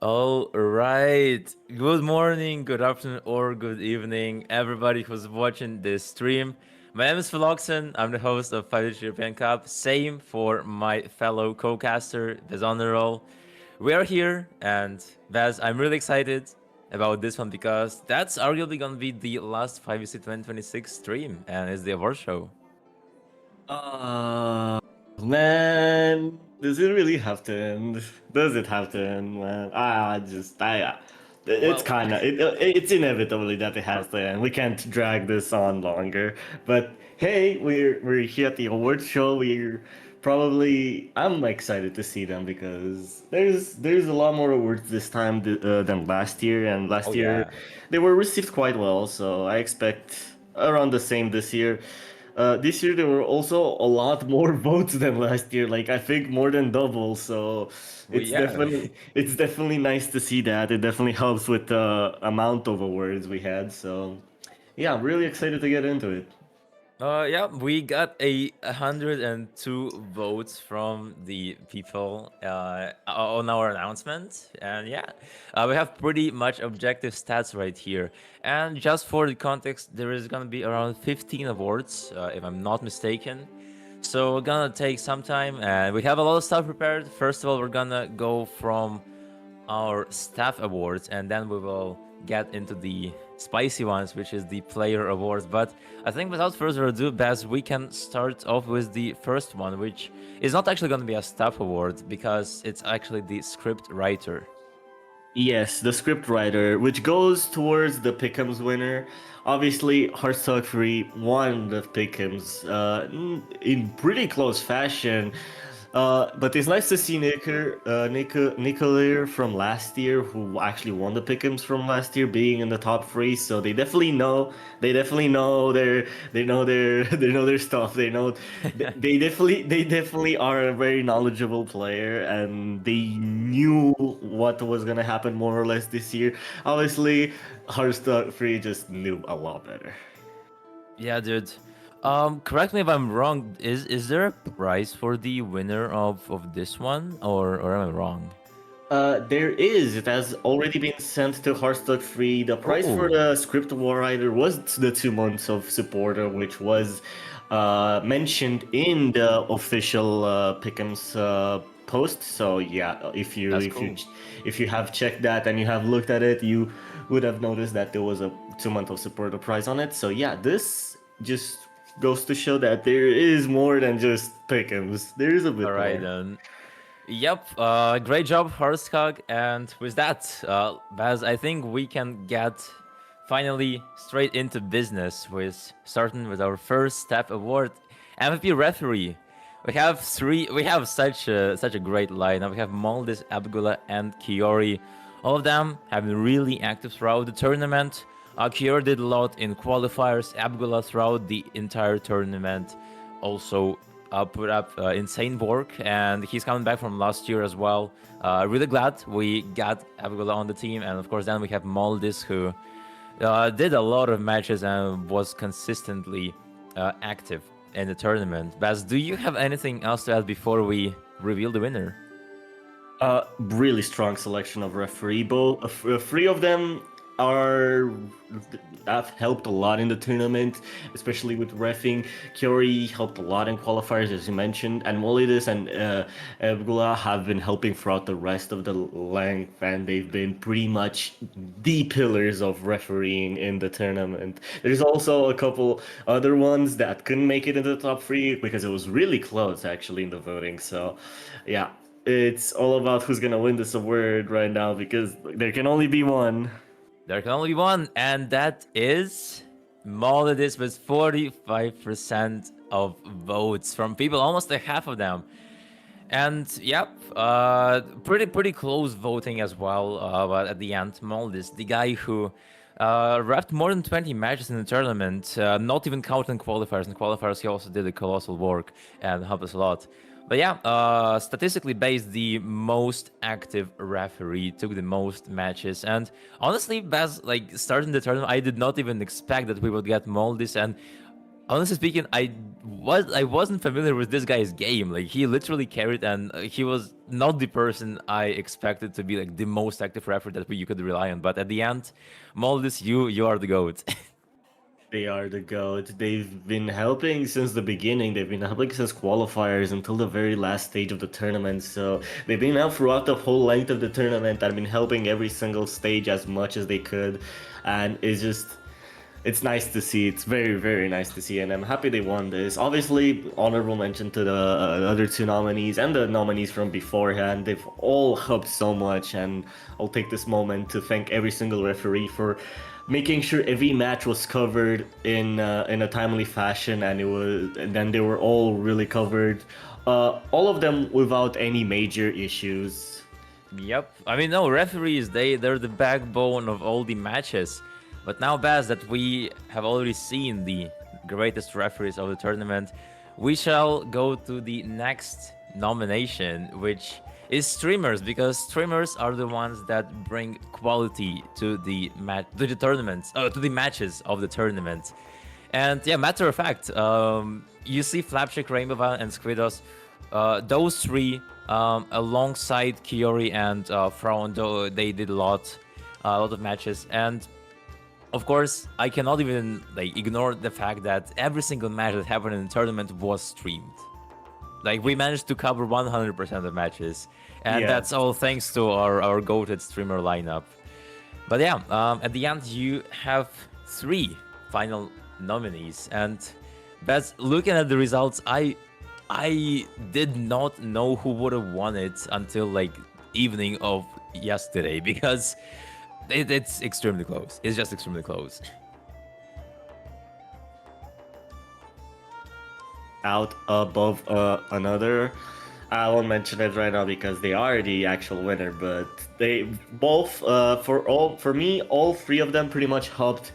All right. Good morning, good afternoon, or good evening, everybody who's watching this stream. My name is Philoxen. I'm the host of Fight European Cup. Same for my fellow co-caster, Vez on the roll. We are here, and Vez, I'm really excited about this one because that's arguably gonna be the last 5EC 2026 stream, and it's the award show. Uh, Man, does it really have to end? Does it have to end, man? It's Well, kind of it's inevitably that it has to end. We can't drag this on longer. But hey, we're here at the awards show. I'm excited to see them because there's a lot more awards this time than last year, and oh last year yeah. they were received quite well. So I expect around the same this year. This year there were also a lot more votes than last year. Like I think more than double. So Well, yeah. it's definitely nice to see that. It definitely helps with the amount of awards we had. So yeah, I'm really excited to get into it. Yeah, we got 102 votes from the people on our announcement, and yeah, we have pretty much objective stats right here. And just for the context, there is gonna be around 15 awards, if I'm not mistaken. So we're gonna take some time, and we have a lot of stuff prepared. First of all, we're gonna go from our staff awards, and then we will get into the spicy ones, which is the player awards. But I think without further ado, Baz, we can start off with the first one, which is not actually going to be a staff award because it's actually the script writer. Yes, the script writer, which goes towards the Pick'ems winner. Obviously, Hearthstone 3 won the Pick'ems in pretty close fashion. But it's nice to see Nicolir from last year, who actually won the Pick'ems from last year, being in the top three. So they definitely know they know their stuff. They definitely are a very knowledgeable player, and they knew what was gonna happen more or less this year. Obviously, Hearthstone 3 just knew a lot better. Yeah, dude. Correct me if I'm wrong. Is there a prize for the winner of this one, or am I wrong? There is. It has already been sent to Hearthstone 3. The price for Oh, the script war rider was the 2 months of supporter, which was mentioned in the official Pick'ems post. So yeah, that's cool. if you have checked that and you have looked at it, you would have noticed that there was a 2 month of supporter price on it. So yeah, this just goes to show that there is more than just Pick'ems. There is a All bit right more. then. Yep, great job, Horseskog. And with that, Baz, I think we can get finally straight into business with starting with our first step award, MVP referee. We have such a great lineup. We have Moldis, Abgula, and Kiori. All of them have been really active throughout the tournament. Kiori did a lot in qualifiers, Abgula throughout the entire tournament. Also put up insane work, and he's coming back from last year as well. Really glad we got Abgula on the team, and of course then we have Moldis, who did a lot of matches and was consistently active in the tournament. Baz, do you have anything else to add before we reveal the winner? Really strong selection of referee. Both three of them are have helped a lot in the tournament, especially with refing. Kyori helped a lot in qualifiers, as you mentioned, and Molidus and Ebgula have been helping throughout the rest of the length, and they've been pretty much the pillars of refereeing in the tournament. There's also a couple other ones that couldn't make it into the top three because it was really close actually in the voting. So, yeah, it's all about who's gonna win this award right now because there can only be one. There can only be one, and that is Molidis with 45% of votes from people, almost a half of them. And yep, pretty close voting as well. But at the end, Moldis, the guy who wrapped more than 20 matches in the tournament, not even counting qualifiers. In qualifiers, he also did a colossal work and helped us a lot. But yeah, statistically based, the most active referee took the most matches. And honestly, Baz, like starting the tournament, I did not even expect that we would get Moldis. And Honestly speaking, I wasn't familiar with this guy's game. Like he literally carried, and he was not the person I expected to be like the most active referee that you could rely on. But at the end, Moldis, you are the goat. They are the GOAT. They've been helping since the beginning. They've been helping since qualifiers until the very last stage of the tournament. So they've been out throughout the whole length of the tournament and been helping every single stage as much as they could. And it's nice to see. It's very, very nice to see. And I'm happy they won this. Obviously, honorable mention to the other two nominees and the nominees from beforehand. They've all helped so much. And I'll take this moment to thank every single referee for making sure every match was covered in a timely fashion, and then they were all really covered, all of them without any major issues. Yep. I mean, no, referees, they're the backbone of all the matches. But now, Baz, that we have already seen the greatest referees of the tournament, we shall go to the next nomination, which is streamers, because streamers are the ones that bring quality to the tournaments, to the matches of the tournament. And yeah, matter of fact, you see Flapshake, Rainbow Violet, and Squidos. Those three, alongside Kiori and Fraundo, they did a lot of matches. And of course, I cannot even like ignore the fact that every single match that happened in the tournament was streamed. Like we managed to cover 100% of matches, and Yeah. that's all thanks to our goated streamer lineup. But yeah, at the end you have three final nominees, and that's looking at the results. I did not know who would have won it until like evening of yesterday because it's extremely close. It's just extremely close. Out above another. I won't mention it right now because they are the actual winner, but they both for me, all three of them pretty much helped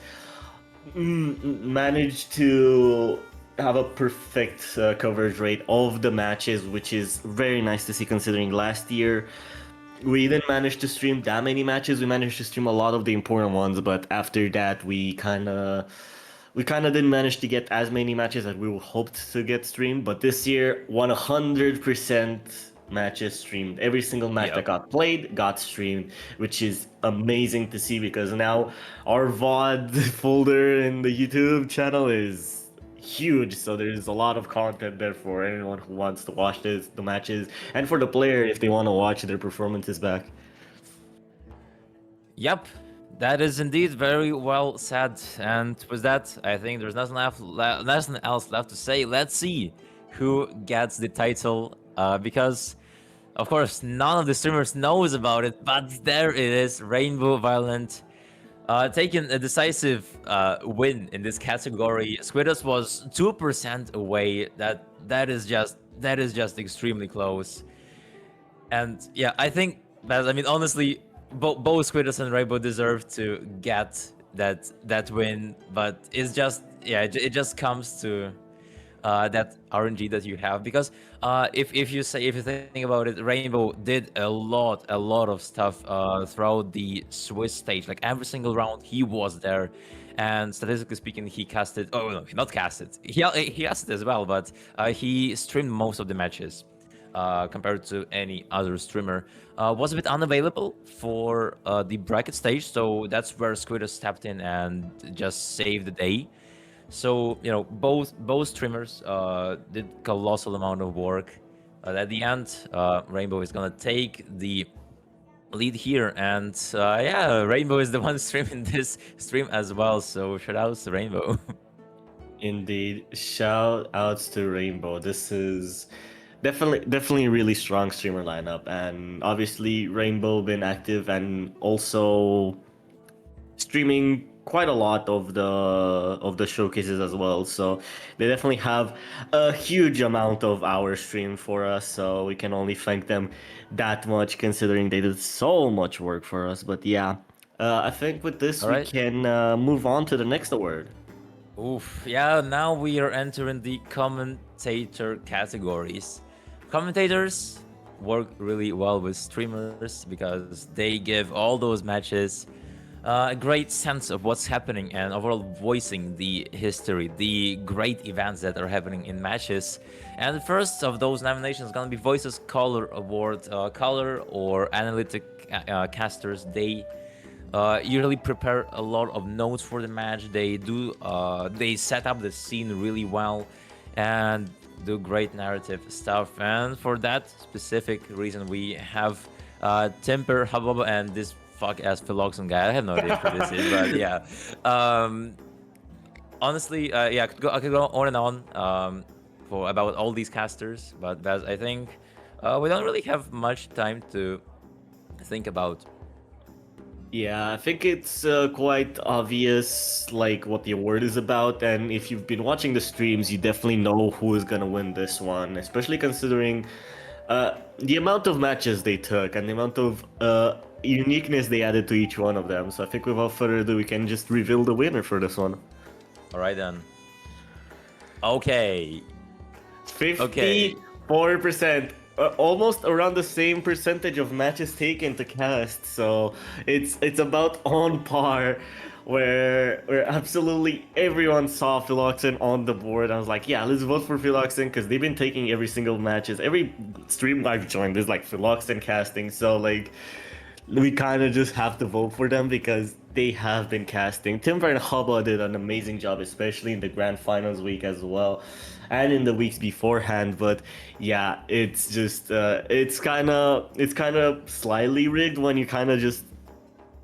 manage to have a perfect coverage rate of the matches, which is very nice to see considering last year we didn't manage to stream that many matches. We managed to stream a lot of the important ones, but after that we kind of didn't manage to get as many matches as we hoped to get streamed. But this year, 100% matches streamed. Every single match that Yep. got played got streamed, which is amazing to see because now our VOD folder in the YouTube channel is huge. So there's a lot of content there for anyone who wants to watch the matches, and for the player if they want to watch their performances back. Yep, that is indeed very well said. And with that, I think there's nothing else left to say. Let's see who gets the title, because, of course, none of the streamers knows about it. But there it is, Rainbow Violent, taking a decisive win in this category. Squidus was 2% away. That is just extremely close. And yeah, I think that, I mean, honestly, both Squidus and Rainbow deserve to get that win, but it's just, yeah, it just comes to that RNG that you have, because if you think about it, Rainbow did a lot of stuff throughout the Swiss stage. Like every single round, he was there. And statistically speaking, he casted. Oh no, not casted. He casted as well, but he streamed most of the matches compared to any other streamer. Was a bit unavailable for the bracket stage, so that's where Squidus stepped in and just saved the day. So both streamers did colossal amount of work. At the end, Rainbow is gonna take the lead here, and yeah, Rainbow is the one streaming this stream as well. So shout outs to Rainbow. Indeed, shout outs to Rainbow. This is definitely a really strong streamer lineup, and obviously Rainbow been active and also streaming quite a lot of the showcases as well. So they definitely have a huge amount of hours streamed for us. So we can only thank them that much, considering they did so much work for us. But yeah, I think with this All we right. can move on to the next award. Oof. Yeah, now we are entering the commentator categories. Commentators work really well with streamers because they give all those matches a great sense of what's happening and overall voicing the history, the great events that are happening in matches. And the first of those nominations is gonna be Voices Color Award. Color or analytic casters, they usually prepare a lot of notes for the match. They do, they set up the scene really well and do great narrative stuff. And for that specific reason, we have Timper, Hababa, and this fuck ass Philoxen guy. I have no idea who this is, but yeah. Um, Honestly, yeah, I could go on and on for about all these casters, but Baz, I think we don't really have much time to think about. Yeah, I think it's quite obvious like what the award is about, and if you've been watching the streams, you definitely know who is gonna win this one, especially considering the amount of matches they took and the amount of uniqueness they added to each one of them. So I think without further ado, we can just reveal the winner for this one. All right then. Okay. 54%. Almost around the same percentage of matches taken to cast, so it's about on par. Where absolutely everyone saw Philoxen on the board. I was like, yeah, let's vote for Philoxen because they've been taking every single matches. Every stream I've joined, there's like Philoxen casting, so like we kind of just have to vote for them because they have been casting. Timber and Hubba did an amazing job, especially in the grand finals week as well, and in the weeks beforehand. But yeah, it's just it's kind of slightly rigged when you kind of just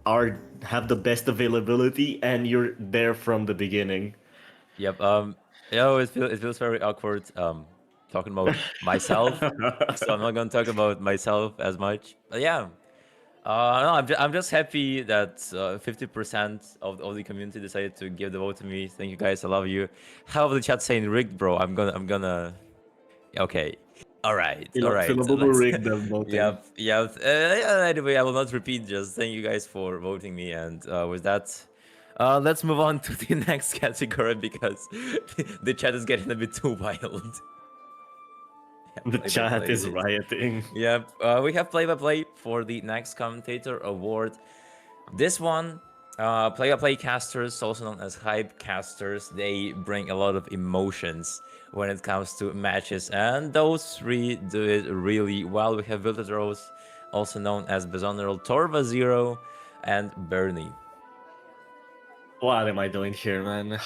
are have the best availability and you're there from the beginning. Yep. It feels very awkward talking about myself, so I'm not gonna talk about myself as much. But yeah. No, I'm just happy that 50% of the community decided to give the vote to me. Thank you guys, I love you. How the chat saying rigged, bro? I'm gonna. Okay. All right. All right. Philabubble rigged the voting. Yep. Yep. Anyway, I will not repeat. Just thank you guys for voting me, and with that, let's move on to the next category because the chat is getting a bit too wild. The Play-by-play chat is it. rioting. Yep, we have play-by-play for the next commentator award. This one, play-by-play casters, also known as hype casters, they bring a lot of emotions when it comes to matches, and those three do it really well. We have Wilted Rose, also known as Bezonerl, Torva Zero, and Bernie. What am I doing here, man?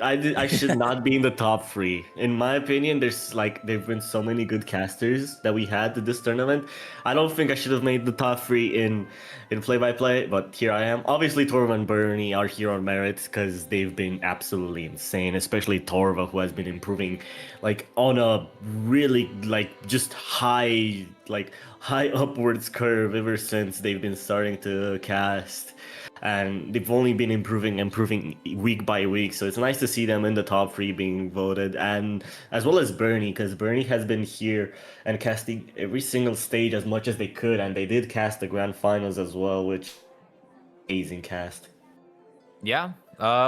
I should not be in the top three. In my opinion, there've been so many good casters that we had to this tournament. I don't think I should have made the top three in play-by-play, but here I am. Obviously, Torva and Bernie are here on merit because they've been absolutely insane, especially Torva, who has been improving like on a really just high upwards curve ever since they've been starting to cast, and they've only been improving week by week. So it's nice to see them in the top three being voted, and as well as Bernie, because Bernie has been here and casting every single stage as much as they could, and they did cast the grand finals as well, which amazing cast. Yeah,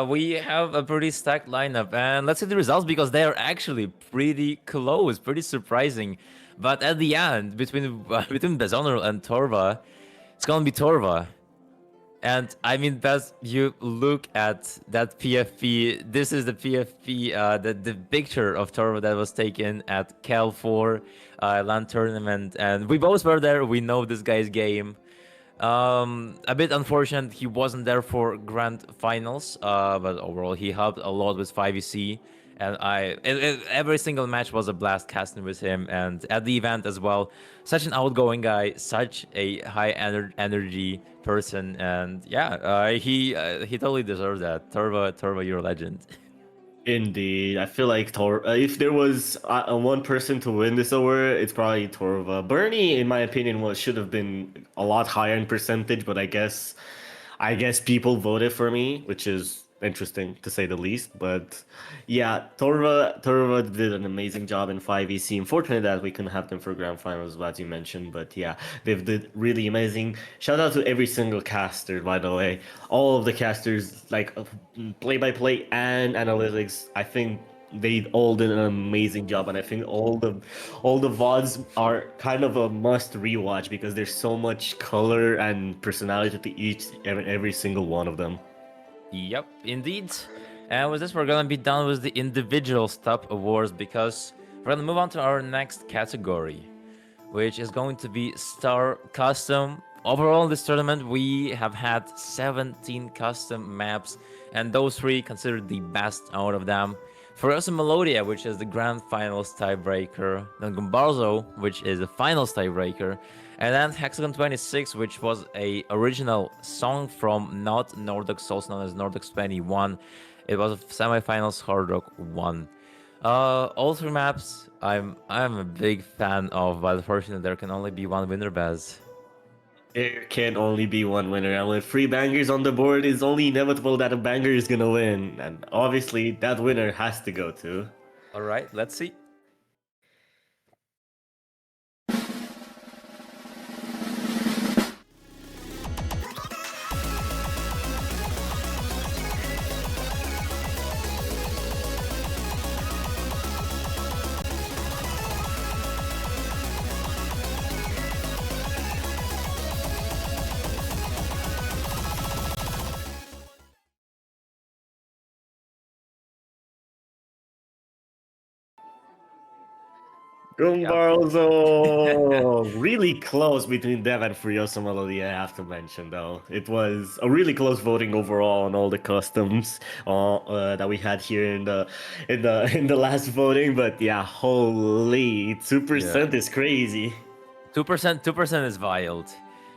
we have a pretty stacked lineup, and let's see the results because they are actually pretty close, pretty surprising. But at the end, between between Bezoner and Torva, it's gonna be Torva. And I mean, Beth, you look at that PFP. This is the PFP, the picture of Torva that was taken at Cal 4 LAN tournament, and we both were there. We know this guy's game. A bit unfortunate he wasn't there for grand finals, but overall he helped a lot with 5EC, and every single match was a blast casting with him, and at the event as well. Such an outgoing guy, such a high energy person, and yeah, he totally deserves that. Torva, you're a legend. Indeed, I feel like if there was one person to win this award, it's probably Torva. Bernie, in my opinion, should have been a lot higher in percentage, but I guess people voted for me, which is interesting to say the least. But yeah, Torva did an amazing job in 5EC. Unfortunately that we couldn't have them for grand finals, as you mentioned. But yeah, they've did really amazing. Shout out to every single caster, by the way. All of the casters, like play by play and analytics. I think they all did an amazing job, and I think all the VODs are kind of a must rewatch because there's so much color and personality to every single one of them. Yep, indeed. And with this, we're gonna be done with the individual top awards because we're gonna move on to our next category, which is going to be Star Custom. Overall, in this tournament, we have had 17 custom maps, and those three considered the best out of them. Furiosa Melodia, which is the grand finals tiebreaker, then Gumbarzo, which is the finals tiebreaker, and then Hexagon 26, which was a original song from not Nordox, also known as Nordox 21. It was a semifinals Hard Rock 1. All three maps, I'm a big fan of, but unfortunately there can only be one winner, Baz. There can only be one winner, and with three bangers on the board, it's only inevitable that a banger is gonna win, and obviously that winner has to go to. All right, let's see. Gumbarzo! Really close between Dev and Furiosa Melody, I have to mention though. It was a really close voting overall on all the customs that we had here in the last voting, but yeah, holy 2% is crazy. 2% is wild.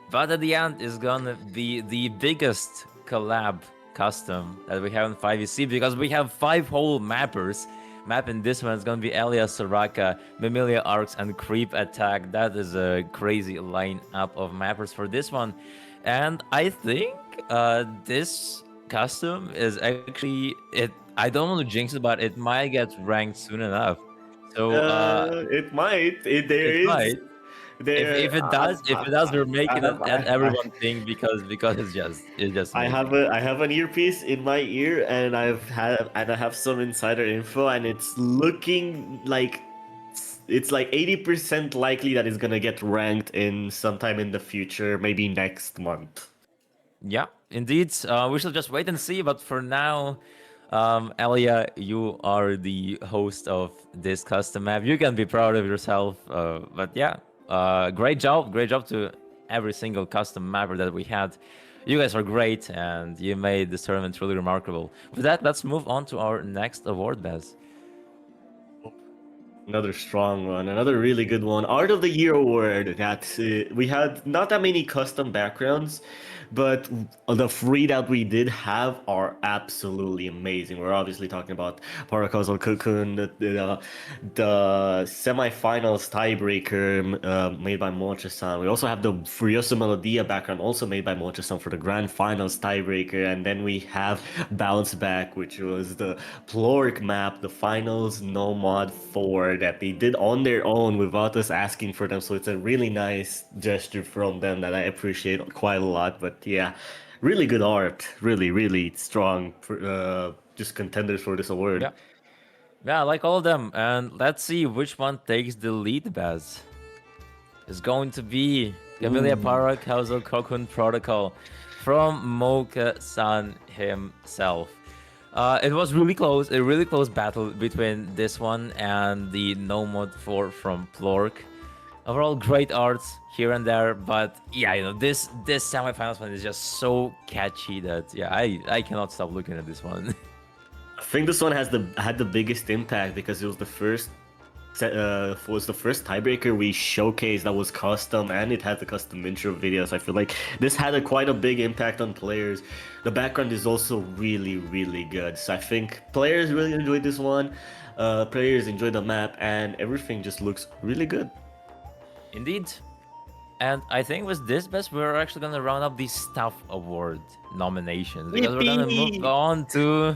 But at the end is gonna be the biggest collab custom that we have in 5EC because we have 5 whole mappers. Mapping this one is gonna be Elia Soraka, Mimilia Arcs, and Creep Attack. That is a crazy lineup of mappers for this one. And I think this custom is actually it. I don't want to jinx it, but it might get ranked soon enough. So It might. it might. If it does, we're making it at everyone thing because it's just I have an earpiece in my ear, and I have some insider info, and it's looking like it's like 80% likely that it's gonna get ranked in sometime in the future, maybe next month. Yeah, indeed. We shall just wait and see. But for now, Elia, you are the host of this custom map. You can be proud of yourself. But yeah, great job to every single custom mapper that we had. You guys are great, and you made this tournament truly remarkable. With that, let's move on to our next award, Bez. Another strong one, another really good one. Art of the Year award. That we had not that many custom backgrounds, but the three that we did have are absolutely amazing. We're obviously talking about Paracausal Cocoon, the semifinals tiebreaker made by Mocha-san. We also have the Furiosa Melodia background, also made by Mocha-san for the grand finals tiebreaker, and then we have Bounce Back, which was the Plork map, the finals no mod 4 that they did on their own without us asking for them. So it's a really nice gesture from them that I appreciate quite a lot. But yeah, really good art, really, really strong. Just contenders for this award. Yeah. Yeah, I like all of them. And let's see which one takes the lead, Baz. It's going to be Camellia Paracausal Cocoon Protocol from Mocha-san himself. It was really close, a really close battle between this one and the No Mod 4 from Plork. Overall, great arts here and there, but yeah, this semifinals one is just so catchy that yeah, I cannot stop looking at this one. I think this one had the biggest impact because it was the first tiebreaker we showcased that was custom, and it had the custom intro video. So I feel like this had quite a big impact on players. The background is also really, really good. So I think players really enjoyed this one. Players enjoyed the map, and everything just looks really good. Indeed. And I think with this, best, we're actually gonna round up the Stuff Award nominations because we're gonna move on to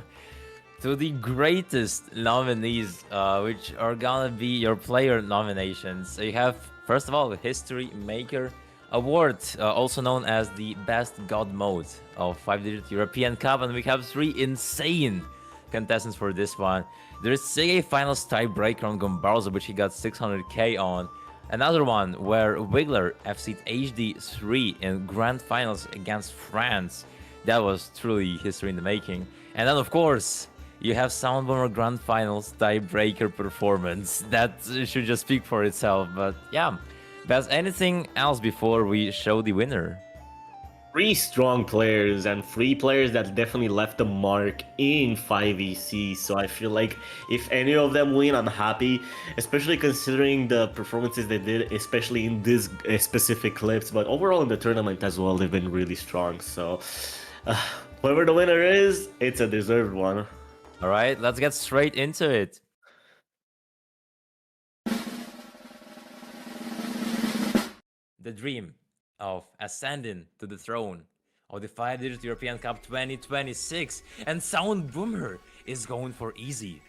the greatest nominees, which are gonna be your player nominations. So you have, first of all, the History Maker Award, also known as the Best God Mode of 5-digit European Cup, and we have 3 insane contestants for this one. There's Sige Finals tiebreaker on Gombarzo, which he got 600k on. Another one where Wiggler FC'd HD3 in Grand Finals against France. That was truly history in the making. And then, of course, you have Soundbomber Grand Finals tiebreaker performance. That should just speak for itself. But yeah, Baz, anything else before we show the winner? Three strong players and three players that definitely left a mark in 5EC. So I feel like if any of them win, I'm happy, especially considering the performances they did, especially in this specific clips. But overall in the tournament as well, they've been really strong. So whoever the winner is, it's a deserved one. All right, let's get straight into it. The dream of ascending to the throne of the 5-digit European Cup 2026, and Soundbomber is going for easy.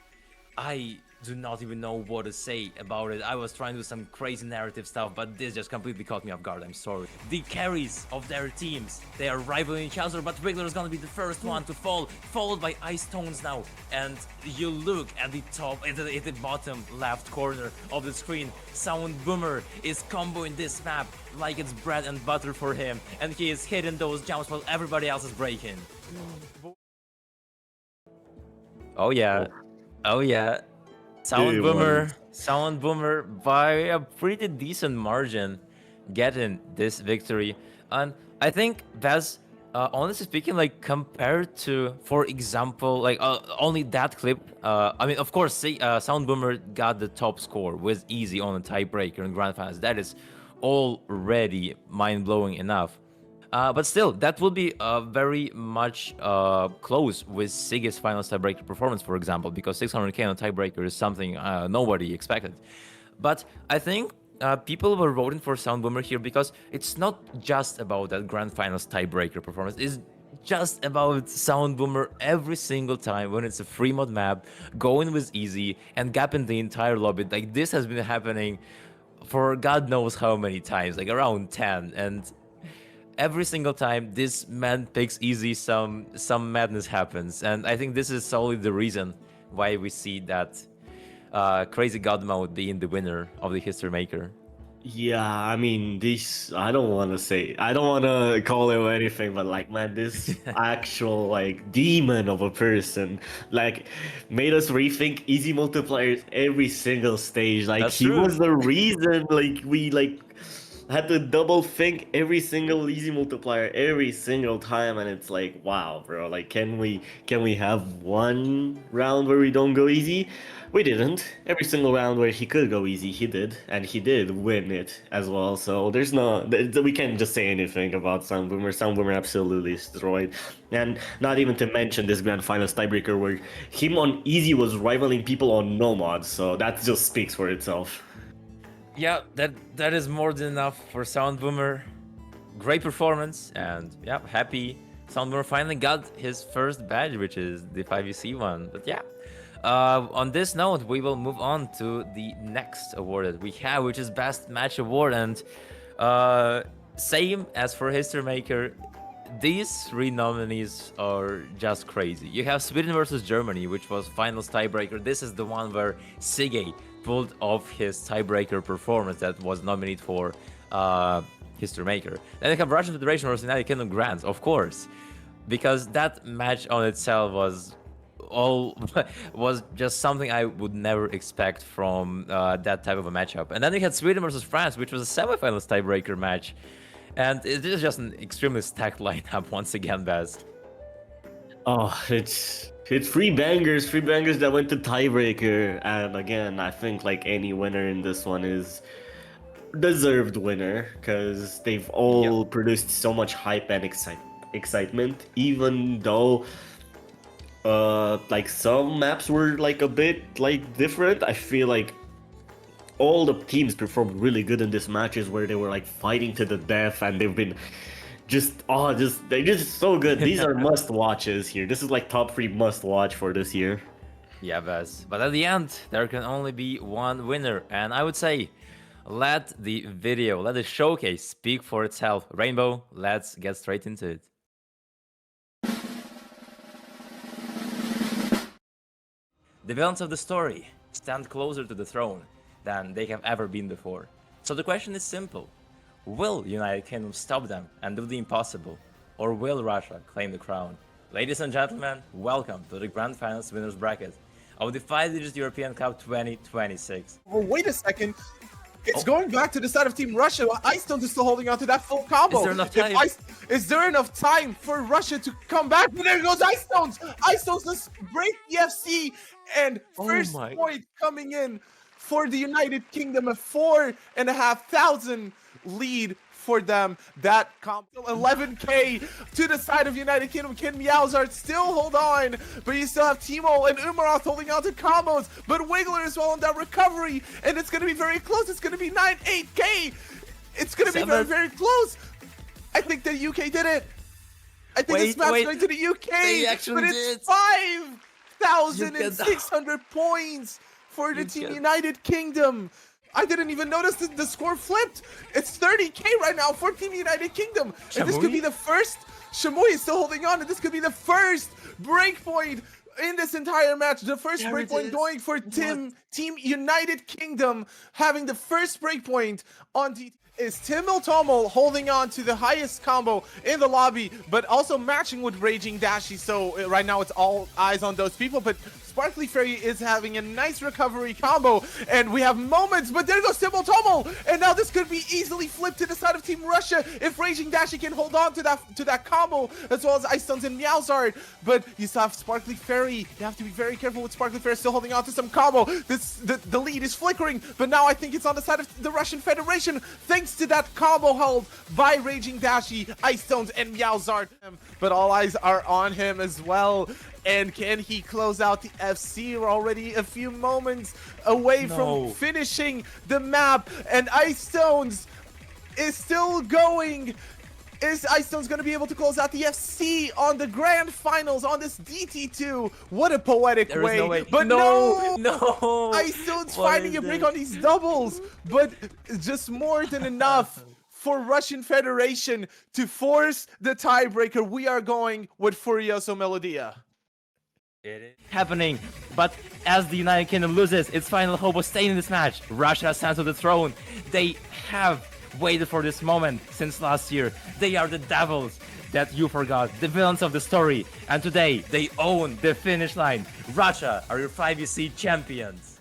I do not even know what to say about it. I was trying to do some crazy narrative stuff, but this just completely caught me off guard. I'm sorry. The carries of their teams, they are rivaling each other, but Wiggler is gonna be the first one to fall, followed by Ice Tones now. And you look at the top, at the bottom left corner of the screen. Soundbomber is comboing this map like it's bread and butter for him, and he is hitting those jumps while everybody else is breaking. Oh yeah. Oh yeah. Soundbomber by a pretty decent margin getting this victory. And I think that's honestly speaking, like compared to, for example, like only that clip, I mean, of course, Soundbomber got the top score with easy on a tiebreaker in Grand Finals. That is already mind-blowing enough. But still, that will be very much close with Sige's finals tiebreaker performance, for example, because 600k on a tiebreaker is something nobody expected. But I think people were voting for Soundbomber here because it's not just about that grand finals tiebreaker performance. It's just about Soundbomber every single time when it's a free mod map, going with easy and gapping the entire lobby. Like this has been happening for God knows how many times, like around 10, and every single time this man picks easy, some madness happens. And I think this is solely the reason why we see that Crazy God Mode being the winner of the History Maker. Yeah, I mean, this, I don't want to call him anything, but like, man, this actual, like, demon of a person, like, made us rethink easy multipliers every single stage. Like, That's he true. was the reason, like, we, like, had to double think every single easy multiplier every single time, and it's like, wow, bro, like, can we have one round where we don't go easy? We didn't. Every single round where he could go easy, he did, and he did win it as well. So there's no, we can't just say anything about Soundbomber. Soundbomber absolutely destroyed, and not even to mention this grand finals tiebreaker where him on easy was rivaling people on no mods. So that just speaks for itself. Yeah, that is more than enough for Soundbomber. Great performance, and yeah, happy Soundbomber finally got his first badge, which is the 5EC one. But yeah, on this note, we will move on to the next award that we have, which is Best Match Award. And same as for History Maker, these three nominees are just crazy. You have Sweden versus Germany, which was finals tiebreaker. This is the one where Sige pulled off his tiebreaker performance that was nominated for History Maker. Then you have Russian Federation versus United Kingdom Grants, of course, because that match on itself was just something I would never expect from that type of a matchup. And then we had Sweden versus France, which was a semifinals tiebreaker match. And it is just an extremely stacked lineup once again, Baz. Oh, it's three bangers that went to tiebreaker, and again, I think like any winner in this one is deserved winner because they've all produced so much hype and excitement, even though like some maps were like a bit like different. I feel like all the teams performed really good in these matches where they were like fighting to the death, and they've been they're just so good. These are must watches here. This is like top 3 must watch for this year. Yeah, Baz. But at the end, there can only be one winner, and I would say let the showcase speak for itself. Rainbow, let's get straight into it. the villains of the story stand closer to the throne than they have ever been before. So the question is simple. Will United Kingdom stop them and do the impossible? Or will Russia claim the crown? Ladies and gentlemen, welcome to the Grand Finals winners bracket of the 5-digit European Cup 2026. Well, wait a second. It's going back to the side of Team Russia. Icetones is still holding on to that full combo. Is there enough time? Is there enough time for Russia to come back? But there goes Icetones. Icetones, let's break the FC. And first point coming in for the United Kingdom, a 4,500 lead for them. That comp 11k to the side of United Kingdom. Ken Meowsart still hold on, but you still have Timo and Umaroth holding on to combos, but Wiggler as well on that recovery, and it's gonna be very close. It's gonna be 8k. It's gonna be very, very close. I think the UK did it. I think this map's going to the UK, but it's 5,600 points for the Team United Kingdom. I didn't even notice that the score flipped. It's 30k right now for Team United Kingdom. Shamui? And this could be the first. Shamui is still holding on, and this could be the first breakpoint in this entire match. The first breakpoint going for Team United Kingdom, having the first breakpoint on DT. Is Timiltomo holding on to the highest combo in the lobby, but also matching with Raging Dashi. So right now it's all eyes on those people, but Sparkly Fairy is having a nice recovery combo, and we have moments, but there goes Timiltomo, and now this could be easily flipped to the side of Team Russia if Raging Dashi can hold on to that combo, as well as Icetones and Meowsart. But you still have Sparkly Fairy. You have to be very careful with Sparkly Fairy still holding on to some combo. The lead is flickering, but now I think it's on the side of the Russian Federation, thanks to that combo held by Raging Dashi, Icetones, and Meowsart. But all eyes are on him as well. And can he close out the FC? We're already a few moments away from finishing the map, and Icetones is still going. Is Icetones going to be able to close out the FC on the grand finals on this DT2? What a poetic way. No way. But no. Icetones finding a break on these doubles, but just more than enough for Russian Federation to force the tiebreaker. We are going with Furioso Melodia. It is happening, but as the United Kingdom loses its final hope of staying in this match, Russia stands on the throne. They have waited for this moment since last year. They are the devils that you forgot, the villains of the story, and today they own the finish line. Russia are your 5EC champions.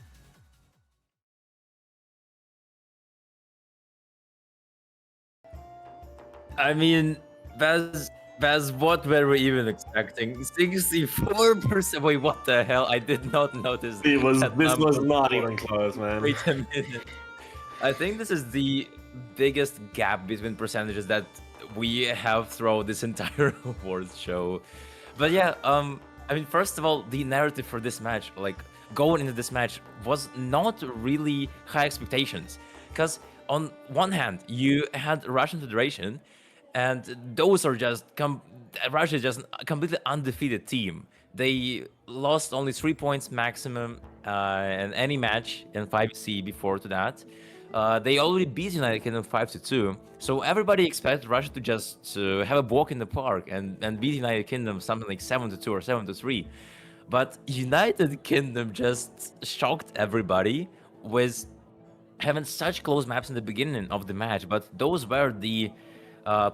I mean, Baz, what were we even expecting? 64%. Wait, what the hell? I did not notice. This was not even close, man. Wait a minute. I think this is the biggest gap between percentages that we have throughout this entire awards show. But yeah, I mean, first of all, the narrative for this match, like going into this match, was not really high expectations. Because on one hand, you had Russian Federation, and those are just Russia is just a completely undefeated team. They lost only 3 points maximum in any match in 5C before to that. They already beat United Kingdom 5-2, so everybody expected Russia to just have a walk in the park and beat United Kingdom something like 7-2 or 7-3. But United Kingdom just shocked everybody with having such close maps in the beginning of the match, but those were the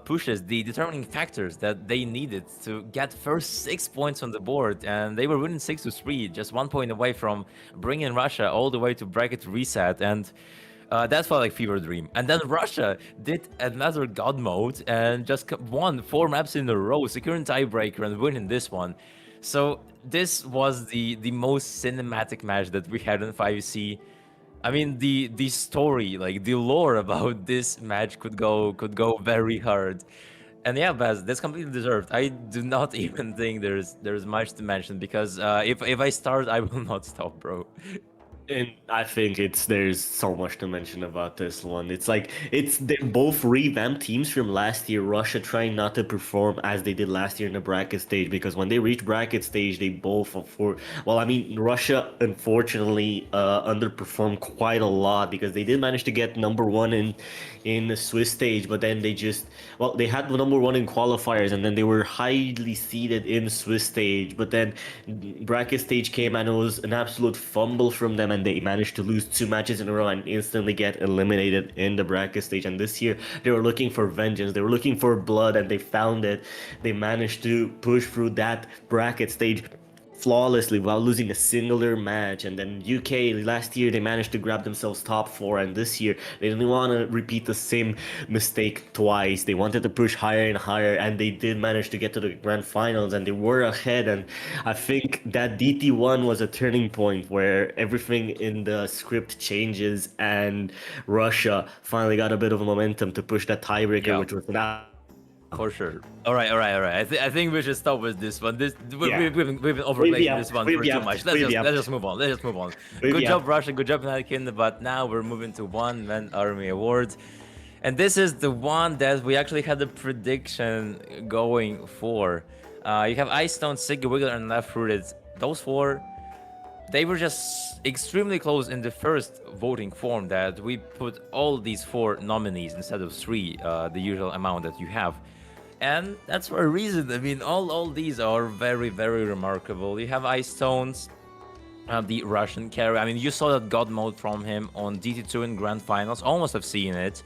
pushes, the determining factors that they needed to get first 6 points on the board, and they were winning 6-3, just 1 point away from bringing Russia all the way to bracket reset, and that felt like fever dream. And then Russia did another god mode and just won 4 maps in a row, securing tiebreaker and winning this one. So this was the most cinematic match that we had in 5C. I mean, the story, like the lore about this match could go very hard. And yeah, Baz, that's completely deserved. I do not even think there's much to mention, because if I start, I will not stop, bro. And I think there's so much to mention about this one. It's like they're both revamped teams from last year. Russia trying not to perform as they did last year in the bracket stage, because when they reached bracket stage, they both well, I mean, Russia unfortunately underperformed quite a lot because they did manage to get number one in the Swiss stage, but then they had the number one in qualifiers, and then they were highly seeded in Swiss stage, but then bracket stage came and it was an absolute fumble from them, and they managed to lose 2 matches in a row and instantly get eliminated in the bracket stage. And this year they were looking for vengeance, they were looking for blood, and they found it. They managed to push through that bracket stage flawlessly without losing a singular match. And then UK last year they managed to grab themselves top 4, and this year they didn't want to repeat the same mistake twice. They wanted to push higher and higher, and they did manage to get to the grand finals, and they were ahead. And I think that DT1 was a turning point where everything in the script changes, and Russia finally got a bit of a momentum to push that tiebreaker, Yeah. which was an For sure. All right. I think we should stop with this one. Yeah. We've been overplaying yapped, this one we've for too yapped, much. we've Let's yapped. just move on. Let's just move on. We've Good job, yapped. Russia. Good job, United Kingdom. But now we're moving to One Man Army Awards, and this is the one that we actually had the prediction going for. You have Ice Stone, Siggy, Wiggler, and Left Rooted. Those four, they were just extremely close in the first voting form that we put all these 4 nominees instead of 3, the usual amount that you have. And that's for a reason. I mean, all these are very, very remarkable. You have Ice Stones, the Russian carry. I mean, you saw that God mode from him on DT2 in Grand Finals. Almost have seen it.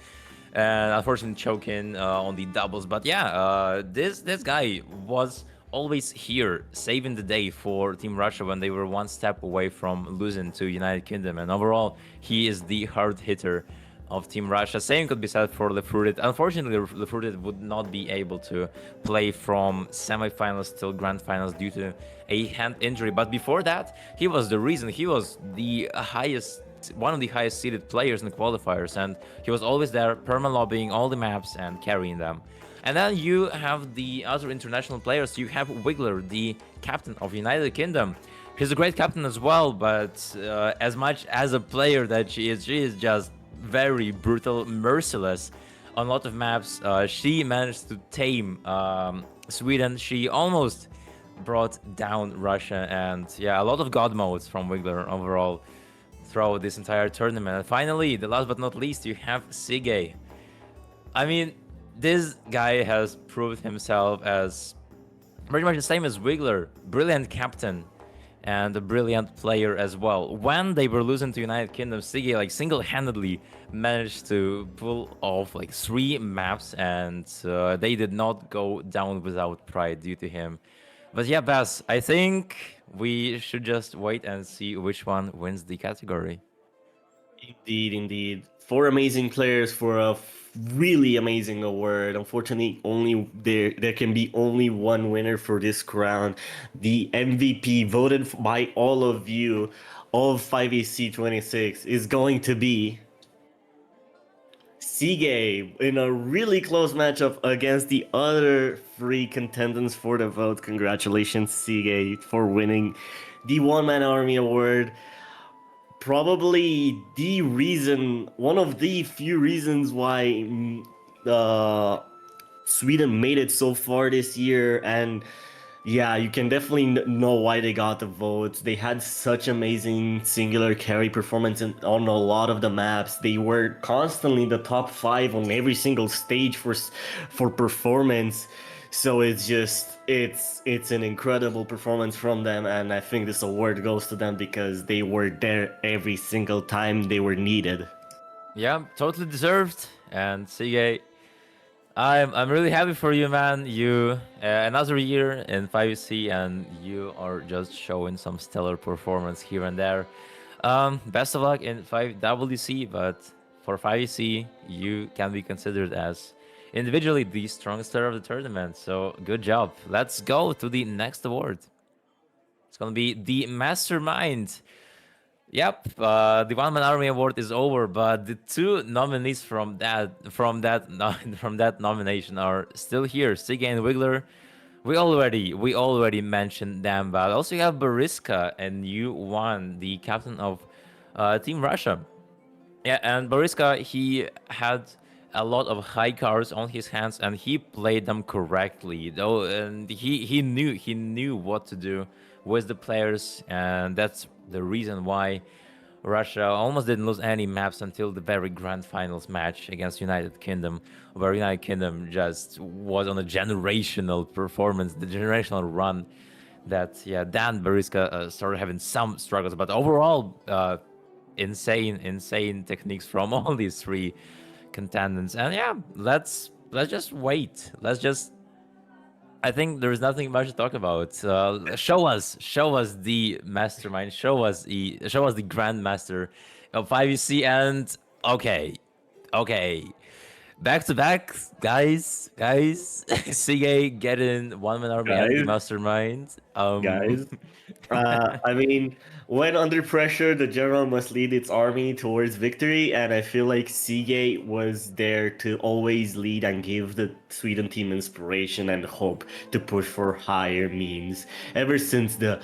And unfortunately choking on the doubles. But yeah, this guy was always here, saving the day for Team Russia when they were one step away from losing to United Kingdom. And overall, he is the hard hitter of Team Russia. Same could be said for Lefruited. Unfortunately, Lefruited would not be able to play from semifinals till grand finals due to a hand injury. But before that, he was the reason. He was the one of the highest seeded players in the qualifiers, and he was always there, perma-lobbying all the maps and carrying them. And then you have the other international players. You have Wiggler, the captain of United Kingdom. He's a great captain as well, but as much as a player that she is just very brutal, merciless on a lot of maps. She managed to tame Sweden. She almost brought down Russia, and yeah, a lot of god modes from Wiggler overall throughout this entire tournament. And finally, the last but not least, you have Siggy. I mean, this guy has proved himself as pretty much the same as Wiggler. Brilliant captain and a brilliant player as well. When they were losing to United Kingdom, Siggy like single-handedly managed to pull off like 3 maps, and they did not go down without pride due to him. But yeah, Bas, I think we should just wait and see which one wins the category. Indeed. 4 amazing players for a really amazing award. Unfortunately, only there can be only one winner for this crown. The MVP voted by all of you of 5EC26 is going to be Siggy in a really close matchup against the other 3 contenders for the vote. Congratulations, Siggy, for winning the One Man Army Award. Probably one of the few reasons why Sweden made it so far this year. And yeah, you can definitely know why they got the votes. They had such amazing singular carry performance on a lot of the maps. They were constantly the top 5 on every single stage for performance. So it's an incredible performance from them, and I think this award goes to them because they were there every single time they were needed. Yeah, totally deserved. And Siggy, I'm really happy for you, man. You another year in 5EC, and you are just showing some stellar performance here and there. Best of luck in 5WC, but for 5EC, you can be considered as individually the strongest player of the tournament. So good job. Let's go to the next award. It's gonna be the Mastermind. Yep, the One Man Army Award is over, but the 2 nominees from that nomination are still here. Siggy and Wiggler. We already mentioned them, but also you have Bariska and you won, the captain of Team Russia. Yeah, and Boriska, he had a lot of high cards on his hands, and he played them correctly. Though, and he knew what to do with the players, and that's the reason why Russia almost didn't lose any maps until the very grand finals match against United Kingdom, where United Kingdom just was on a generational performance, the generational run. That yeah, Dan Boriska started having some struggles, but overall. Insane techniques from all these three contendants. And yeah, let's just wait. Let's just. I think there's nothing much to talk about. Show us the mastermind. Show us the grandmaster of 5EC. And okay, okay, back to back, guys. Sige getting one man army and the Guys. mastermind. Guys. I mean, when under pressure, the general must lead its army towards victory, and I feel like Seagate was there to always lead and give the Sweden team inspiration and hope to push for higher means. Ever since the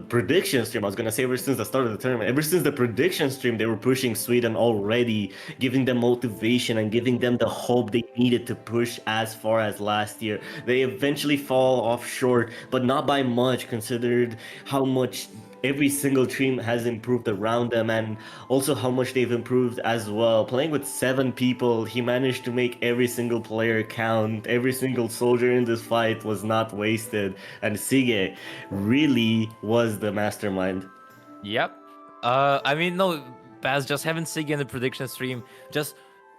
prediction stream, I was gonna say ever since the start of the tournament, ever since the prediction stream, they were pushing Sweden already, giving them motivation and giving them the hope they needed to push as far as last year. They eventually fall off short, but not by much, considered how much every single team has improved around them and also how much they've improved as well. Playing with 7 people, he managed to make every single player count. Every single soldier in this fight was not wasted, and Sige really was the mastermind. Yep. I mean, no, Baz, just having Sige in the prediction stream, just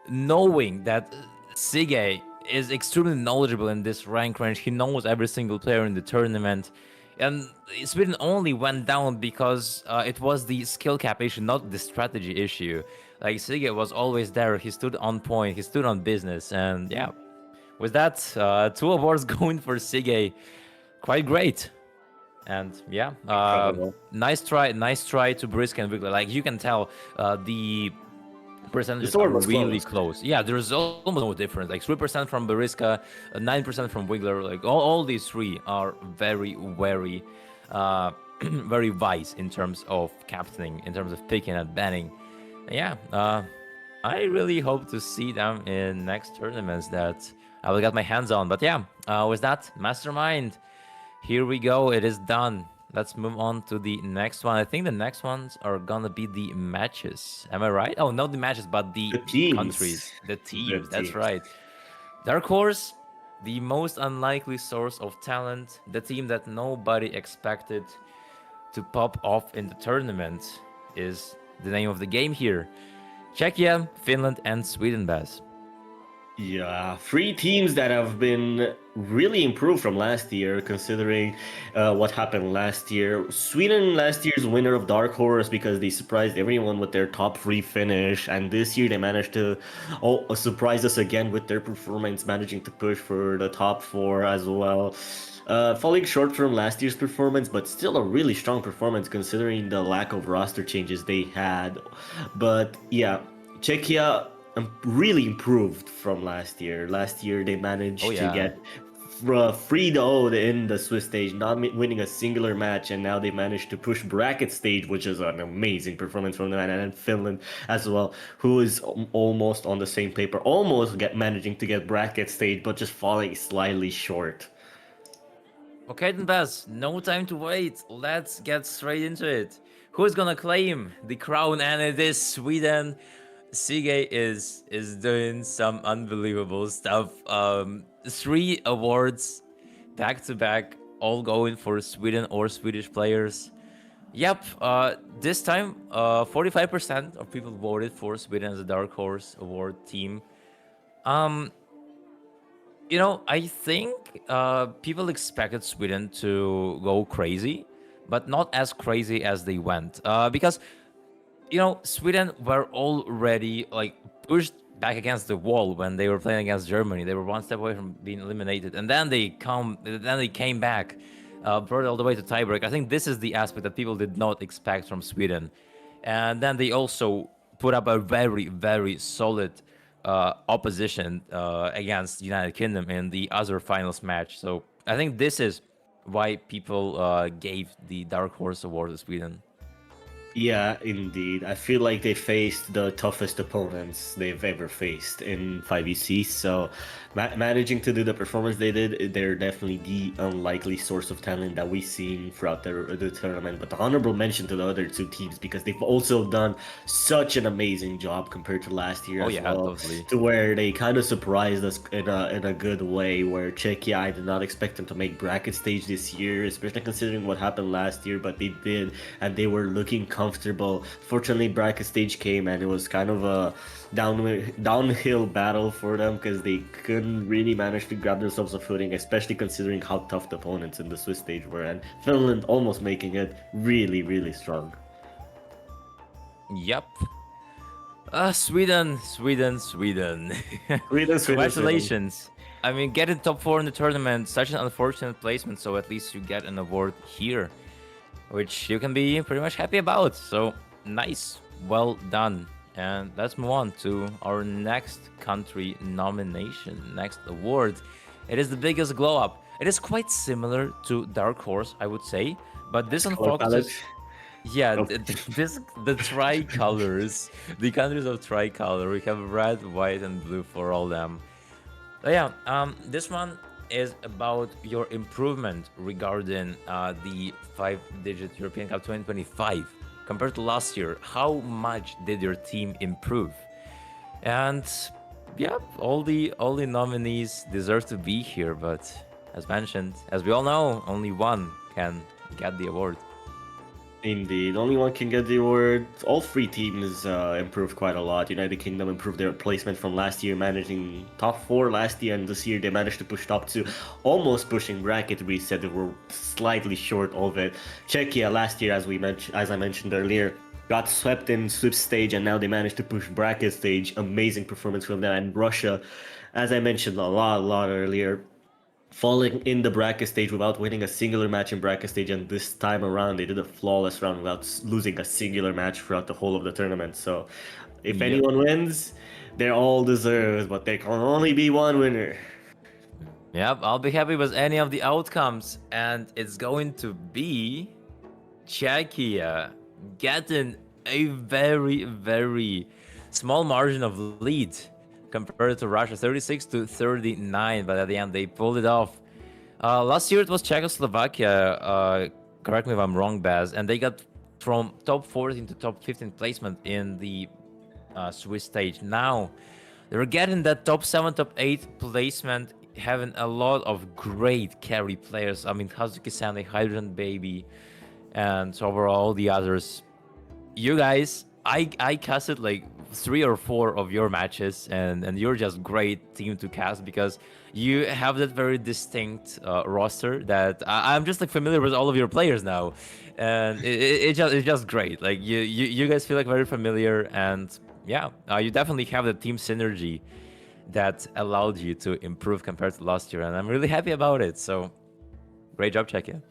knowing that Sige is extremely knowledgeable in this rank range. He knows every single player in the tournament. And Sweden only went down because it was the skill cap issue, not the strategy issue. Like, Sige was always there. He stood on point. He stood on business. And yeah, with that, 2 awards going for Sige. Quite great. And yeah, Incredible. nice try to Brisk and Wiggler. Like, you can tell the percentages sword are was really close. close. Yeah, there's almost no difference. Like 3% from Bariska, 9% from Wiggler. Like all these three are very, very, very wise in terms of captaining, in terms of picking and banning. Yeah, I really hope to see them in next tournaments that I will get my hands on. But yeah, with that, Mastermind, here we go. It is done. Let's move on to the next one. I think the next ones are gonna be the matches. Am I right? Oh, not the matches, but the teams. countries, the teams. That's teams. right. Dark Horse, the most unlikely source of talent, the team that nobody expected to pop off in the tournament, is the name of the game here. Czechia, Finland, and Sweden, Baz. Yeah, 3 teams that have been really improved from last year, considering what happened last year. Sweden, last year's winner of Dark Horse, because they surprised everyone with their top 3 finish, and this year they managed to surprise us again with their performance, managing to push for the top 4 as well. Falling short from last year's performance, but still a really strong performance considering the lack of roster changes they had. But yeah, Czechia really improved from last year. Last year they managed to get 3-0 in the Swiss stage, not winning a singular match, and now they managed to push bracket stage, which is an amazing performance from them, and Finland as well, who is almost on the same paper, almost managing to get bracket stage, but just falling slightly short. Okay then, Baz, no time to wait. Let's get straight into it. Who's gonna claim the crown? And it is Sweden. Sige is doing some unbelievable stuff. 3 awards back to back, all going for Sweden or Swedish players. Yep, this time 45% of people voted for Sweden as a Dark Horse award team. You know, I think people expected Sweden to go crazy, but not as crazy as they went. Because, you know, Sweden were already like pushed back against the wall when they were playing against Germany. They were one step away from being eliminated, and then they came back, brought it all the way to tiebreak. I think this is the aspect that people did not expect from Sweden, and then they also put up a very, very solid opposition against United Kingdom in the other finals match. So I think this is why people gave the Dark Horse award to Sweden. Yeah, indeed. I feel like they faced the toughest opponents they've ever faced in 5EC. So, managing to do the performance they did, they're definitely the unlikely source of talent that we've seen throughout the tournament. But the honorable mention to the other two teams because they've also done such an amazing job compared to last year Oh as yeah, well, totally. to where they kind of surprised us in a good way. Where Czechia, I did not expect them to make bracket stage this year, especially considering what happened last year, but they did, and they were looking comfortable. Fortunately, bracket stage came, and it was kind of a downhill battle for them because they couldn't really manage to grab themselves a footing, especially considering how tough the opponents in the Swiss stage were, and Finland almost making it really, really strong. Yep. Sweden, Sweden, Sweden. Sweden, Congratulations. I mean, getting top 4 in the tournament, such an unfortunate placement, so at least you get an award here, which you can be pretty much happy about. So, nice. Well done. And let's move on to our next country nomination, next award. It is the biggest glow up. It is quite similar to Dark Horse, I would say, but this one Color focuses... palette. Yeah, Oh. the tricolors, the countries of tricolor. We have red, white, and blue for all them. But yeah, this one is about your improvement regarding the 5-digit European Cup 2025 compared to last year. How much did your team improve? And yeah, all the nominees deserve to be here, but as mentioned, as we all know, only one can get the award. Indeed, only one can get the award. All three teams improved quite a lot. United Kingdom improved their placement from last year, managing top 4 last year, and this year they managed to push top 2, almost pushing bracket reset. They were slightly short of it. Czechia last year, as I mentioned earlier, got swept in Swiss stage, and now they managed to push bracket stage. Amazing performance from them. And Russia, as I mentioned a lot earlier, falling in the bracket stage without winning a singular match in bracket stage, and this time around they did a flawless round without losing a singular match throughout the whole of the tournament. So if Yep. anyone wins, they're all deserved, but there can only be one winner. Yep, I'll be happy with any of the outcomes, and it's going to be Czechia getting a very small margin of lead compared to Russia, 36 to 39, but at the end they pulled it off. Last year it was Czechoslovakia, correct me if I'm wrong, Baz, and they got from top 14 to top 15 placement in the Swiss stage. Now they're getting that top 7, top 8 placement, having a lot of great carry players. I mean, Hazuki-san, Hydrogen Baby, and overall the others. You guys, I casted like 3 or 4 of your matches, and you're just great team to cast because you have that very distinct roster that I'm just like familiar with all of your players now, and it's just great. Like you guys feel like very familiar, and yeah, you definitely have the team synergy that allowed you to improve compared to last year, and I'm really happy about it. So great job, Czechia.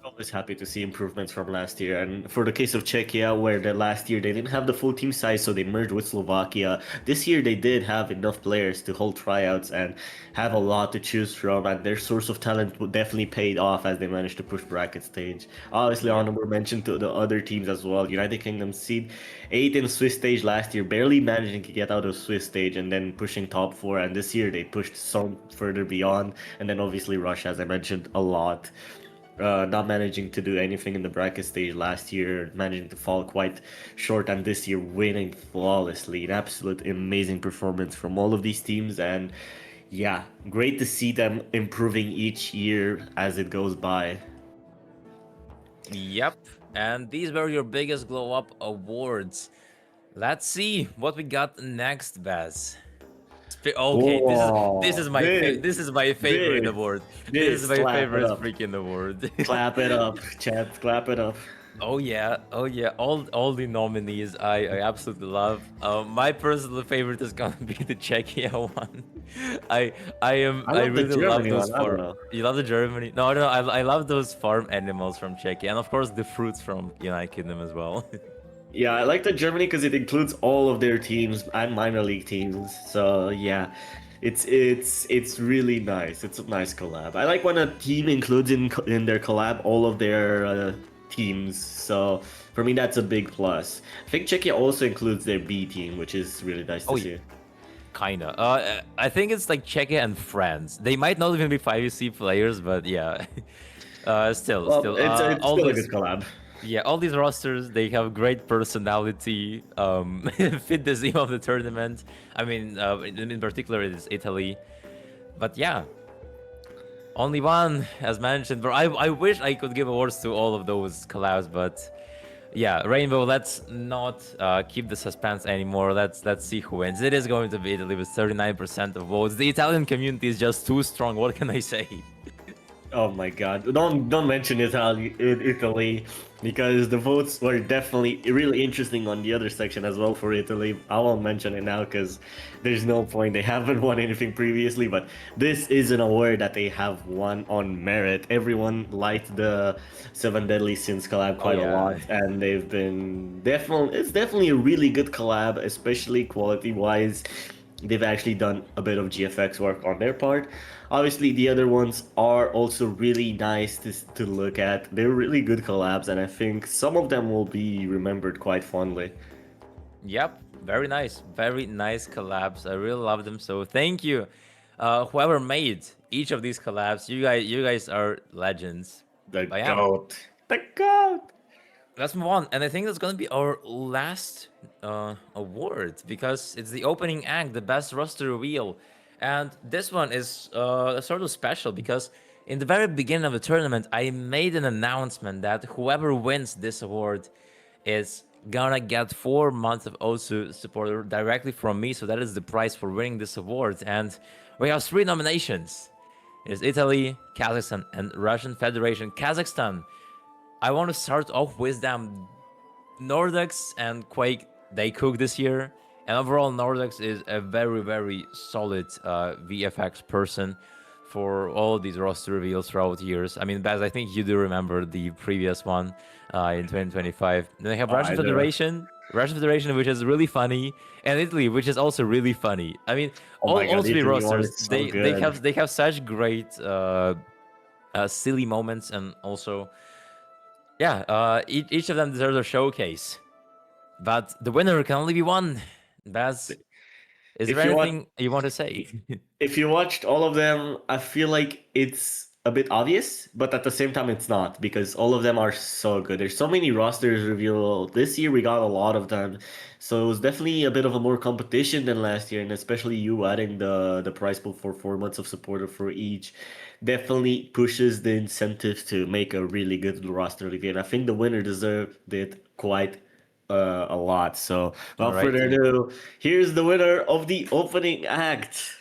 Always happy to see improvements from last year. And for the case of Czechia, where the last year they didn't have the full team size, so they merged with Slovakia. This year they did have enough players to hold tryouts and have a lot to choose from, and their source of talent definitely paid off as they managed to push bracket stage. Obviously, honorable mention to the other teams as well. United Kingdom seed 8 in Swiss stage last year, barely managing to get out of Swiss stage and then pushing top 4. And this year they pushed some further beyond. And then obviously Russia, as I mentioned, a lot. Not managing to do anything in the bracket stage last year, managing to fall quite short, and this year winning flawlessly. An absolute amazing performance from all of these teams, and yeah, great to see them improving each year as it goes by. Yep, and these were your biggest glow up awards. Let's see what we got next, Baz. Okay, this is my this is my favorite this- award. this, This is my clap it favorite up. freaking award. Clap it up, chat. Clap it up. Oh yeah, all the nominees I absolutely love. My personal favorite is gonna be the Czechia one. I love the really love Germany those one, I don't farm. know. You love the Germany? No, I love those farm animals from Czechia, and of course the fruits from United Kingdom as well. Yeah, I like the Germany because it includes all of their teams and minor league teams. So yeah, it's really nice. It's a nice collab. I like when a team includes in their collab all of their teams. So for me, that's a big plus. I think Czechia also includes their B team, which is really nice to Oh, see. Kinda. I think it's like Czechia and France. They might not even be 5UC players, but yeah. Still, Well, still. it's All still a these, good collab. yeah, all these rosters, they have great personality. Fit the theme of the tournament. I mean, in particular, it is Italy. But yeah, only one, as mentioned. But I wish I could give awards to all of those collabs, but yeah, Rainbow. Let's not keep the suspense anymore. Let's see who wins. It is going to be Italy with 39% of votes. The Italian community is just too strong. What can I say? Oh my God! Don't mention Italy, because the votes were definitely really interesting on the other section as well for Italy. I won't mention it now because there's no point. They haven't won anything previously, but this is an award that they have won on merit. Everyone liked the Seven Deadly Sins collab quite a yeah. lot, and they've been definitely. It's definitely a really good collab, especially quality wise. They've actually done a bit of GFX work on their part. Obviously, the other ones are also really nice to look at. They're really good collabs, and I think some of them will be remembered quite fondly. Yep, very nice. Very nice collabs. I really love them. So thank you. Whoever made each of these collabs, you guys are legends. The But yeah, goat. The goat. let's move on. And I think that's gonna be our last award because it's the opening act, the best roster reveal. And this one is sort of special because in the very beginning of the tournament, I made an announcement that whoever wins this award is gonna get 4 months of OSU support directly from me. So that is the prize for winning this award. And we have 3 nominations. It's Italy, Kazakhstan, and Russian Federation. Kazakhstan, I want to start off with them. Nordex and Quake, they cook this year. And overall, Nordex is a very, very solid VFX person for all these roster reveals throughout years. I mean, Baz, I think you do remember the previous one in 2025. Then they have Russian I do. Federation, which is really funny, and Italy, which is also really funny. I mean, Oh all, my God, all three Italy one rosters, is so they good. they have such great silly moments, and also yeah, each of them deserves a showcase. But the winner can only be one. Baz, is there If you want, anything you want to say? if you watched all of them, I feel like it's a bit obvious, but at the same time, it's not because all of them are so good. There's so many rosters revealed this year. We got a lot of them, so it was definitely a bit of a more competition than last year, and especially you adding the prize pool for 4 months of supporter for each definitely pushes the incentive to make a really good roster reveal. And I think the winner deserved it quite a lot. So, without further Alrighty. ado, here's the winner of the opening act.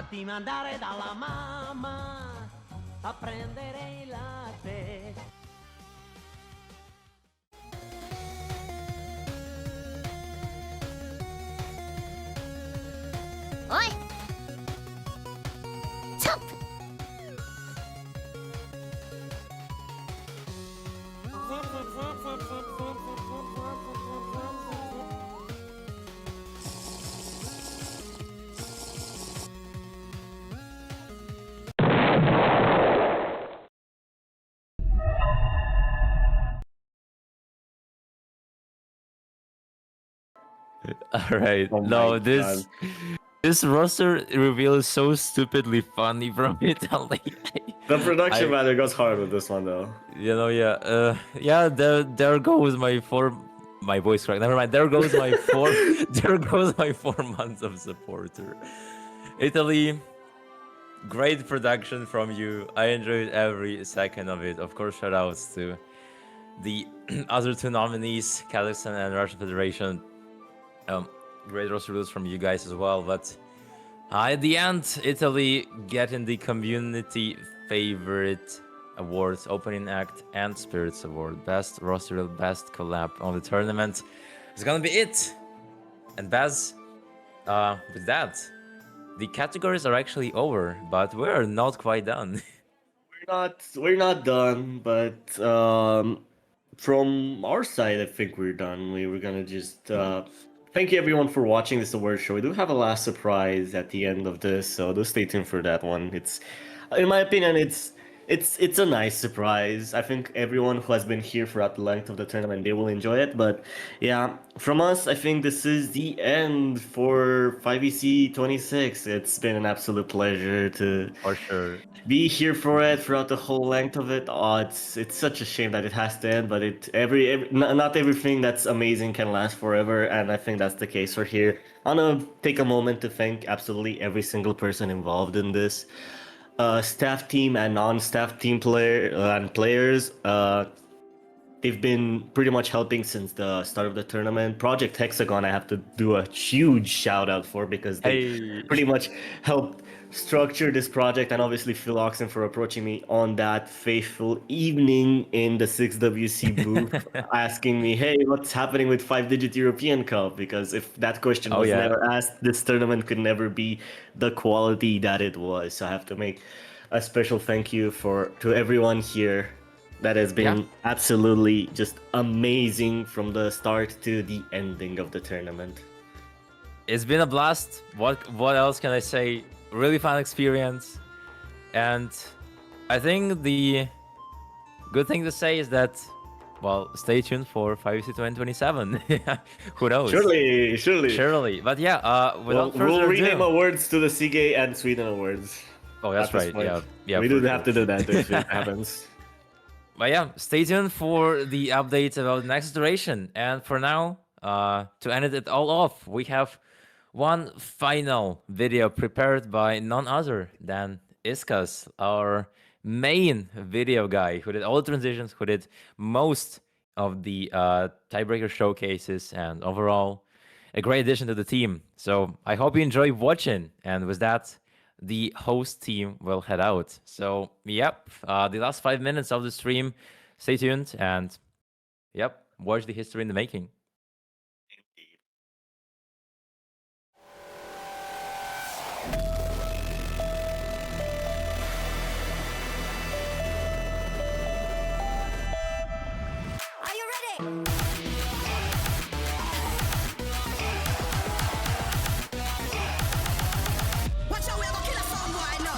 fatti mandare dalla mamma a prendere il latte. Oi! Chop! All right. Oh my No, this roster reveal is so stupidly funny from Italy. The production I- value goes hard with this one though. You know, yeah, yeah. There goes my voice crack. Never mind. There goes my there goes my 4 months of supporter. Italy, great production from you. I enjoyed every second of it. Of course, shout outs to the other two nominees, Kazakhstan and Russian Federation. Great roster rules from you guys as well. But at the end, Italy getting the community favorite awards, opening act and spirits award, best roster rule, best collab on the tournament. It's gonna be it. And Baz, with that, the categories are actually over, but we're not quite done. We're not done, but from our side, I think we're done. We were gonna just thank you everyone for watching this award show. We do have a last surprise at the end of this, so do stay tuned for that one. It's, in my opinion, it's a nice surprise. I think everyone who has been here throughout the length of the tournament, they will enjoy it. But yeah, from us, I think this is the end for 5EC 26. It's been an absolute pleasure to For sure. be here for it throughout the whole length of it. Oh, it's such a shame that it has to end, but not everything that's amazing can last forever, and I think that's the case for here. I want to take a moment to thank absolutely every single person involved in this. Staff team and non-staff team players. They've been pretty much helping since the start of the tournament. Project Hexagon, I have to do a huge shout out for, because they pretty much helped structure this project, and obviously Phil Oxen for approaching me on that fateful evening in the 6WC booth, asking me, hey, what's happening with 5-digit European Cup? Because if that question was never asked, this tournament could never be the quality that it was. So I have to make a special thank you to everyone here. That has been absolutely just amazing from the start to the ending of the tournament. It's been a blast. What else can I say? Really fun experience. And I think the good thing to say is that, well, stay tuned for 5EC 2027. Who knows? Surely. But yeah, without further we'll ado, rename awards to the SEAGA and Sweden awards. Oh, that's right. Yeah. We for do have sure. to do that if it happens. But yeah, stay tuned for the updates about the next iteration. And for now, to end it all off, we have one final video prepared by none other than Iskas, our main video guy, who did all the transitions, who did most of the tiebreaker showcases, and overall a great addition to the team. So I hope you enjoy watching. And with that, the host team will head out. So yep, the last 5 minutes of the stream, stay tuned and yep, watch the history in the making. Are you ready? Watch out, we have a killer song, boy, no.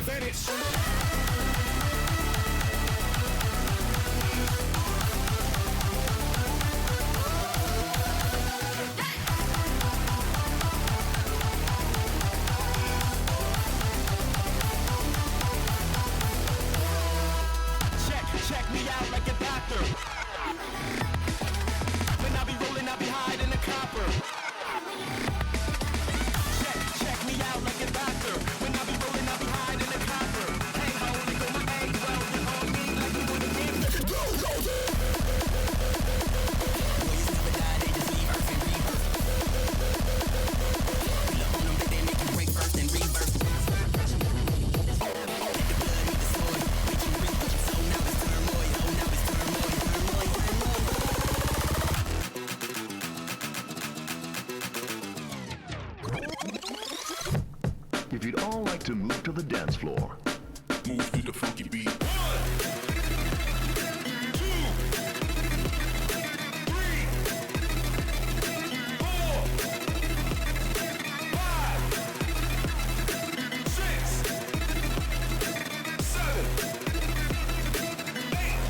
advantage. Check me out like a doctor. When I be rolling, I be hiding the copper. Check me out like a doctor. When I be rolling, I be hiding the copper. Hang on, they go my egg well, they on me like you wanna give me the go. Boys never die, they just leave Earth and rebirth. You look on them, but they make you break Earth and rebirth. Let the blood meet the sword, make you ring. So now it's turmoil, oh now it's turmoil. If you'd all like to move to the dance floor, Move to the funky beat. 1, 2, 3, 4, 5, 6, 7, 8.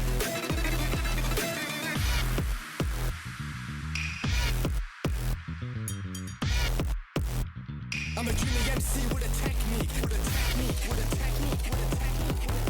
I'm a dreaming MC with a technique, with a technique, with a technique, with a technique, with a technique.